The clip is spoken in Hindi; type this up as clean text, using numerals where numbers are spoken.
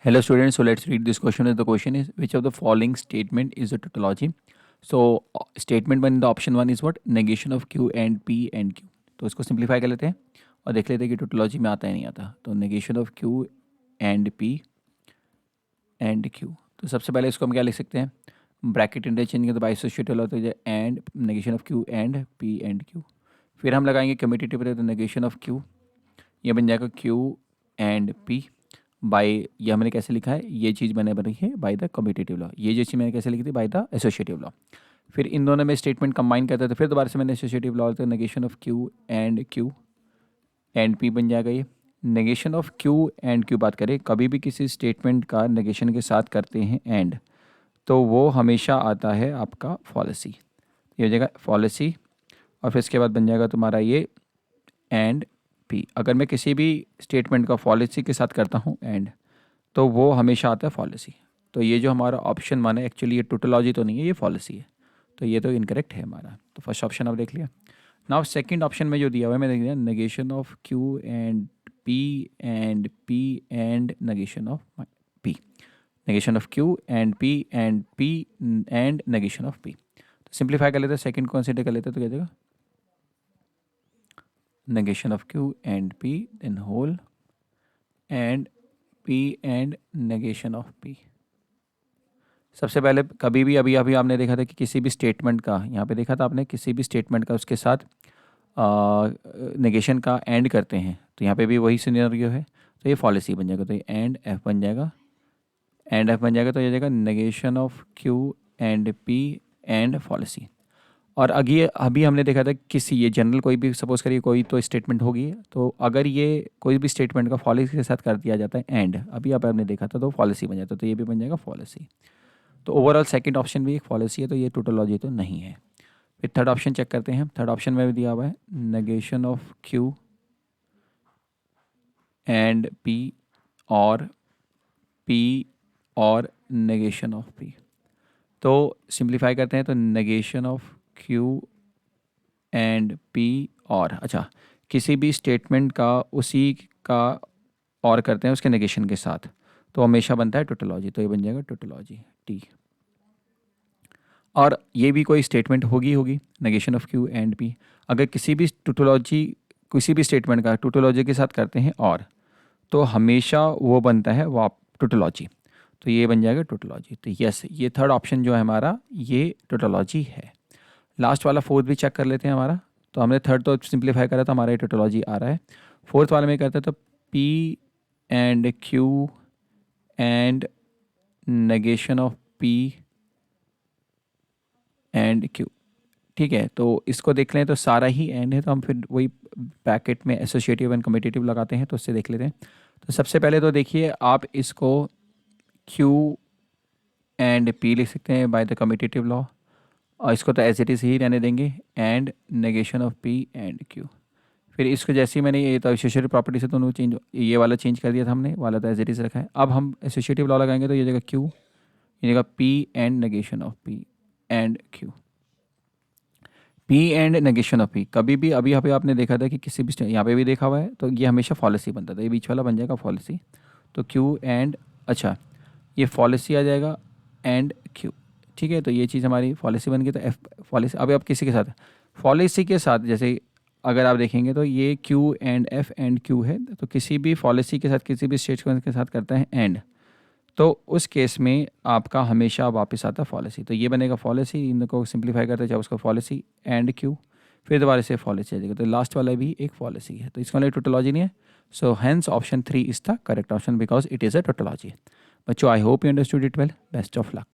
Hello students, so let's read this question. The question is, which of the following statement is a tautology? So statement 1 in the option 1 is what? Negation of Q and P and Q. तो इसको सिंप्लीफाई कर लेते हैं और देख लेते हैं कि टोटोलॉजी में आता है नहीं आता. तो negation of Q and P and Q. तो सबसे पहले इसको हम क्या लिख सकते हैं? ब्रैकेट इंटरचेंज के तो बाई एसोसिएटिव होता है and negation of Q and P and Q. फिर हम लगाएंगे कम्यूटेटिव तो नेगेशन ऑफ Q, ये बन जाएगा Q एंड P बाय, ये हमने कैसे लिखा है, ये चीज़ मैंने बनी है बाय द कम्यूटेटिव लॉ. ये जो चीज़ मैंने कैसे लिखी थी, बाय द एसोसिएटिव लॉ. फिर इन दोनों में स्टेटमेंट कंबाइन करते थे, फिर दोबारा से मैंने एसोसिएटिव लॉ तो negation of Q and P बन जाएगा. ये negation of Q and Q बात करें, कभी भी किसी स्टेटमेंट का नेगेशन के साथ करते हैं एंड, तो वो हमेशा आता है आपका फॉलिसी. ये हो जाएगा फॉलिसी और फिर इसके बाद बन जाएगा तुम्हारा ये एंड P. अगर मैं किसी भी स्टेटमेंट का फॉलिसी के साथ करता हूँ एंड, तो वो हमेशा आता है फॉलिसी. तो ये जो हमारा ऑप्शन माने एक्चुअली ये टोटोलॉजी तो नहीं है, ये फॉलिसी है. तो ये तो इनकरेक्ट है हमारा. तो फर्स्ट ऑप्शन आप देख लिया. नाउ सेकंड ऑप्शन में जो दिया हुआ है मैंने दिया negation of Q and P and negation of P. Negation of Q and P and negation of P. तो सिंप्लीफाई कर लेते हैं, सेकंड को कंसीडर कर लेते हैं तो क्या देगा negation of Q and P then whole and P and negation of P. सबसे पहले कभी भी अभी अभी आपने देखा था कि किसी भी स्टेटमेंट का, यहाँ पे देखा था आपने, किसी भी स्टेटमेंट का उसके साथ नेगेशन का एंड करते हैं, तो यहाँ पे भी वही सिनेरियो है. तो ये फॉलिसी बन जाएगा, तो ये एंड F बन जाएगा, एंड F बन जाएगा. तो ये जाएगा negation of Q and P and fallacy. और अभी हमने देखा था किसी ये जनरल कोई भी सपोज करिए कोई तो स्टेटमेंट होगी, तो अगर ये कोई भी स्टेटमेंट का फॉलिसी के साथ कर दिया जाता है एंड, अभी आप आपने देखा था तो पॉलिसी बन जाता है. तो ये भी बन जाएगा पॉलिसी. तो ओवरऑल सेकंड ऑप्शन भी एक पॉलिसी है, तो ये टोटोलॉजी तो नहीं है. फिर थर्ड ऑप्शन चेक करते हैं. थर्ड ऑप्शन में भी दिया हुआ है negation of Q and P और नेगेशन ऑफ P. तो सिंप्लीफाई करते हैं तो negation of Q and P और, अच्छा, किसी भी स्टेटमेंट का उसी का और करते हैं उसके नेगेशन के साथ, तो हमेशा बनता है टोटोलॉजी. तो ये बन जाएगा टोटोलॉजी T. और ये भी कोई स्टेटमेंट होगी negation of Q and P. अगर किसी भी स्टेटमेंट का टोटोलॉजी के साथ करते हैं और, तो हमेशा वो बनता है वो टोटोलॉजी. तो ये बन जाएगा टोटोलॉजी. तो यस, ये थर्ड ऑप्शन जो है हमारा ये टोटोलॉजी है. लास्ट वाला फोर्थ भी चेक कर लेते हैं हमारा. तो हमने थर्ड तो सिंप्लीफाई करा तो हमारा ये टोटोलॉजी आ रहा है. फोर्थ वाले में करते हैं तो P and Q and negation of P and Q. ठीक है, तो इसको देख लें तो सारा ही एंड है, तो हम फिर वही ब्रैकेट में एसोसिएटिव एंड कम्यूटेटिव लगाते हैं. तो उससे देख लेते हैं. तो सबसे पहले तो देखिए आप इसको Q एंड P लिख सकते हैं बाय द कम्यूटेटिव लॉ, और इसको तो एज इट इज़ ही रहने देंगे and negation of P and Q. फिर इसको जैसे ही मैंने ये तो एसोसिएटिव प्रॉपर्टी से दोनों चेंज, ये वाला चेंज कर दिया था हमने, वाला तो एज इट इज़ रखा है. अब हम एसोसिएटिव लॉ लगाएंगे तो ये जगह Q, ये जगह P and negation of P and Q. P and negation of P कभी भी, अभी यहाँ पे आपने देखा था कि किसी भी यहाँ पे भी देखा हुआ है, तो ये हमेशा फॉलिसी बनता था. ये बीच वाला बन जाएगा फॉलिसी. तो Q एंड, अच्छा, ये फॉलिसी आ जाएगा एंड Q. ठीक है, तो ये चीज़ हमारी पॉलिसी बन गई. तो F पॉलिसी. अब आप किसी के साथ पॉलिसी के साथ, जैसे अगर आप देखेंगे तो ये Q and F and Q है, तो किसी भी पॉलिसी के साथ किसी भी स्टेटमेंट के साथ करते हैं एंड, तो उस केस में आपका हमेशा वापस आता है पॉलिसी. तो ये बनेगा पॉलिसी. इनको सिंप्लीफाई करते जाओ उसको पॉलिसी एंड Q, फिर दोबारा से पॉलिसी आ जाएगा. तो लास्ट वाला भी एक पॉलिसी है, तो इसका वाला टोटोलॉजी नहीं है. So hence option 3 is the correct option because it is a tautology. बच्चों, I hope you understood it well. Best of luck.